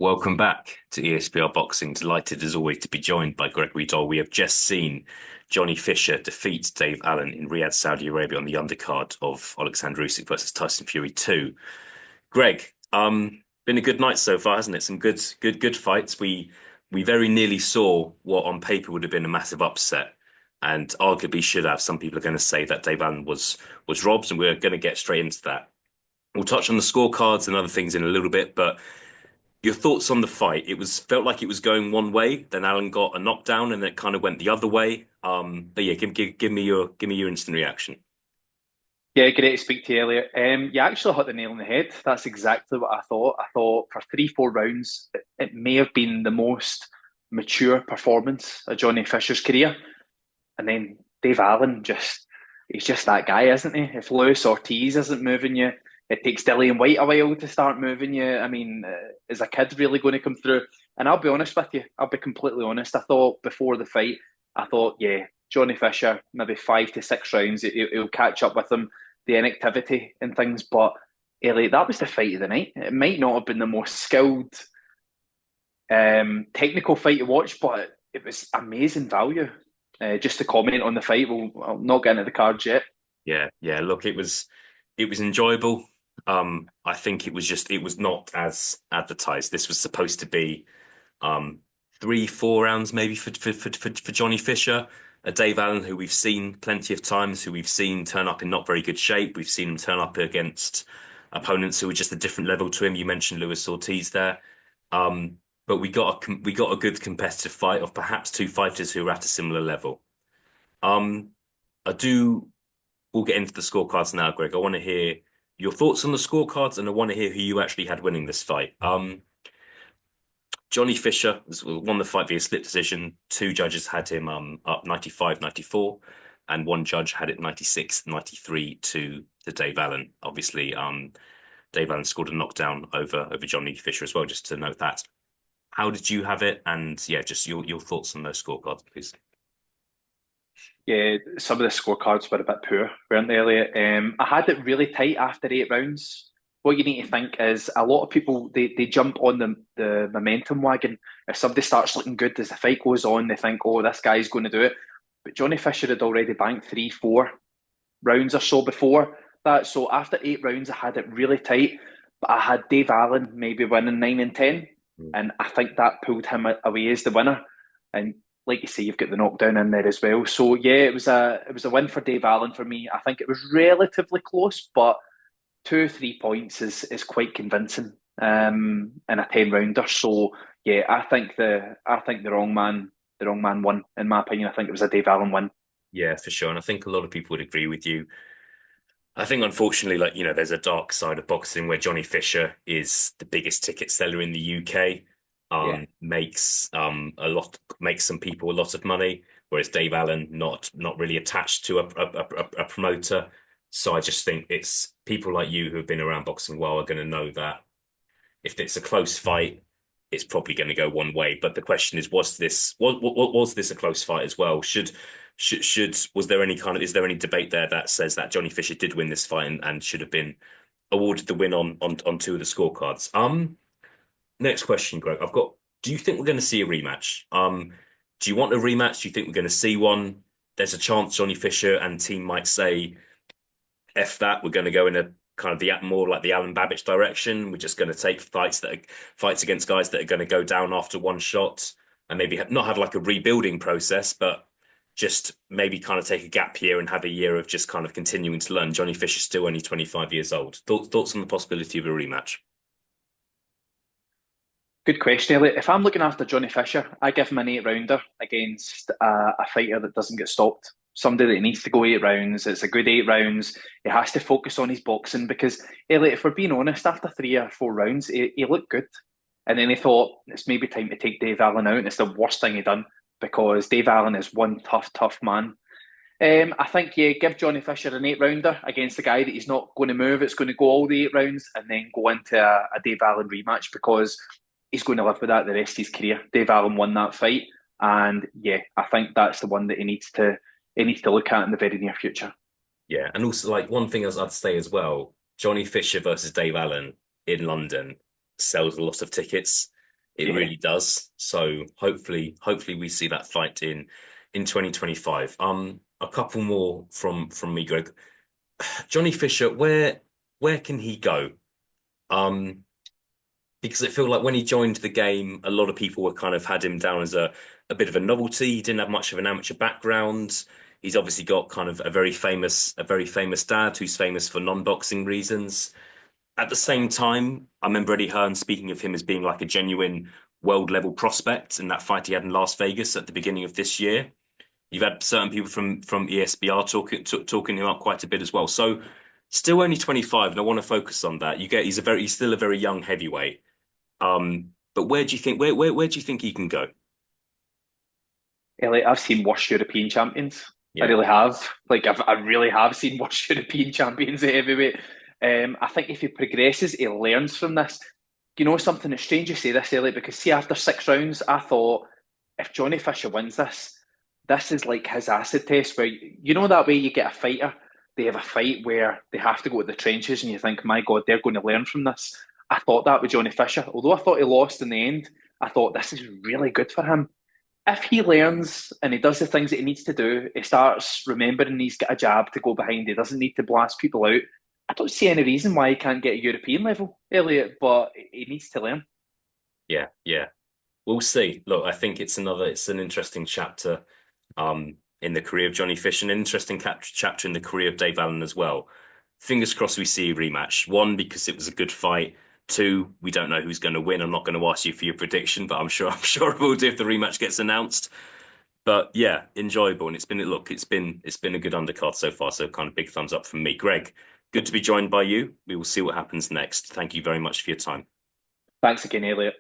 Welcome back to ESBR Boxing. Delighted as always to be joined by Gregory Doll. We have just seen Johnny Fisher defeat Dave Allen in Riyadh, Saudi Arabia on the undercard of Alexander Usyk versus Tyson Fury 2. Greg, been a good night so far, hasn't it? Some good fights. We very nearly saw what on paper would have been a massive upset, and arguably should have. Some people are going to say that Dave Allen was robbed, and we're going to get straight into that. We'll touch on the scorecards and other things in a little bit, but your thoughts on the fight? It was felt like it was going one way, then Allen got a knockdown, and it kind of went the other way. But yeah, give me your instant reaction. Yeah, great to speak to you, Elliot. You actually hit the nail on the head. That's exactly what I thought. I thought for three, 4 rounds, it may have been the most mature performance of Johnny Fisher's career. And then Dave Allen he's just that guy, isn't he? If Lewis Ortiz isn't moving you, it takes Dillian White a while to start moving you. I mean, is a kid really going to come through? And I'll be honest with you, I'll be completely honest. I thought before the fight, yeah, Johnny Fisher, maybe 5 to 6 rounds, he'll catch up with him, the inactivity and things. But Elliot, that was the fight of the night. It might not have been the most skilled, technical fight to watch, but it was amazing value. Just to comment on the fight, I'll not get into the cards yet. Yeah. Look, it was enjoyable. I think it was not as advertised. This was supposed to be 3, 4 rounds maybe for Johnny Fisher, a Dave Allen who we've seen plenty of times, who we've seen turn up in not very good shape. We've seen him turn up against opponents who are just a different level to him. You mentioned Lewis Ortiz there. But we got a good competitive fight of perhaps two fighters who are at a similar level. Um, I do. We'll get into the scorecards now, Greg. I want to hear your thoughts on the scorecards, and I want to hear who you actually had winning this fight. Johnny Fisher won the fight via split decision. Two judges had him up 95-94, and one judge had it 96-93 to Dave Allen. Obviously, Dave Allen scored a knockdown over Johnny Fisher as well, just to note that. How did you have it? And yeah, just your thoughts on those scorecards, please. Yeah, some of the scorecards were a bit poor, weren't they, Elliot? I had it really tight after 8 rounds. What you need to think is a lot of people they jump on the momentum wagon. If somebody starts looking good as the fight goes on, they think, oh, this guy's going to do it. But Johnny Fisher had already banked 3, 4 rounds or so before that. So after 8 rounds, I had it really tight. But I had Dave Allen maybe winning 9 and 10, Mm. and I think that pulled him away as the winner. And like you say, you've got the knockdown in there as well. So yeah, it was a win for Dave Allen for me. I think it was relatively close, but 2 or 3 points is quite convincing in a 10 rounder. So yeah, I think the wrong man won in my opinion. I think it was a Dave Allen win. Yeah, for sure. And I think a lot of people would agree with you. I think unfortunately, there's a dark side of boxing where Johnny Fisher is the biggest ticket seller in the UK, Yeah, makes some people a lot of money, whereas Dave Allen not really attached to a promoter. So I just think it's people like you who have been around boxing a while are going to know that if it's a close fight, it's probably going to go one way. But the question is, was this a close fight as well? Should was there any kind of is there any debate there that says that Johnny Fisher did win this fight and should have been awarded the win on two of the scorecards? Next question, Greg. Do you think we're going to see a rematch? Do you want a rematch? Do you think we're going to see one? There's a chance Johnny Fisher and team might say, F that, we're going to go in a kind of the more like the Alan Babbage direction. We're just going to take fights against guys that are going to go down after one shot and maybe not have like a rebuilding process, but just maybe kind of take a gap year and have a year of just kind of continuing to learn. Johnny Fisher's still only 25 years old. Thoughts on the possibility of a rematch? good question, Elliot. If I'm looking after Johnny Fisher, I give him an 8 rounder against a fighter that doesn't get stopped. Somebody that needs to go 8 rounds. It's a good 8 rounds. He has to focus on his boxing because, Elliot, if we're being honest, after 3 or 4 rounds, he looked good. And then he thought it's maybe time to take Dave Allen out. And it's the worst thing he done because Dave Allen is one tough, tough man. I think, yeah, give Johnny Fisher an 8 rounder against the guy that he's not going to move. It's going to go all the 8 rounds and then go into a Dave Allen rematch because he's going to live with that the rest of his career. Dave Allen won that fight, and yeah, I think that's the one that he needs to look at in the very near future. Yeah, and also like one thing as I'd say as well, Johnny Fisher versus Dave Allen in London sells a lot of tickets. It Yeah. really does. So hopefully we see that fight in 2025. A couple more from me, Greg. Johnny Fisher, where can he go? Um, because I feel like when he joined the game, a lot of people were kind of had him down as a bit of a novelty. He didn't have much of an amateur background. He's obviously got kind of a very famous dad who's famous for non-boxing reasons. At the same time, I remember Eddie Hearn speaking of him as being like a genuine world level prospect in that fight he had in Las Vegas at the beginning of this year. You've had certain people from ESBR talking him up quite a bit as well. So still only 25, and I want to focus on that. He's still a very young heavyweight. But where do you think he can go? Elliot, I've seen worse European champions. I Yeah. really have. I really have seen worse European champions at heavyweight. I think if he progresses, he learns from this. You know something? It's strange you say this, Elliot, because see, after 6 rounds, I thought if Johnny Fisher wins this, this is like his acid test where you know that way you get a fighter, they have a fight where they have to go to the trenches and you think, my God, they're going to learn from this. I thought that with Johnny Fisher. Although I thought he lost in the end, I thought this is really good for him if he learns and he does the things that he needs to do, he starts remembering he's got a jab to go behind. He doesn't need to blast people out. I don't see any reason why he can't get a European level, Elliot, but he needs to learn. Yeah, yeah. We'll see. Look, I think it's an interesting chapter in the career of Johnny Fish, an interesting chapter in the career of Dave Allen as well. Fingers crossed we see a rematch. One, because it was a good fight. Two, we don't know who's going to win. I'm not going to ask you for your prediction, but I'm sure we'll do if the rematch gets announced. But yeah, enjoyable. And it's been a good undercard so far. So kind of big thumbs up from me. Greg, good to be joined by you. We will see what happens next. Thank you very much for your time. Thanks again, Elliot.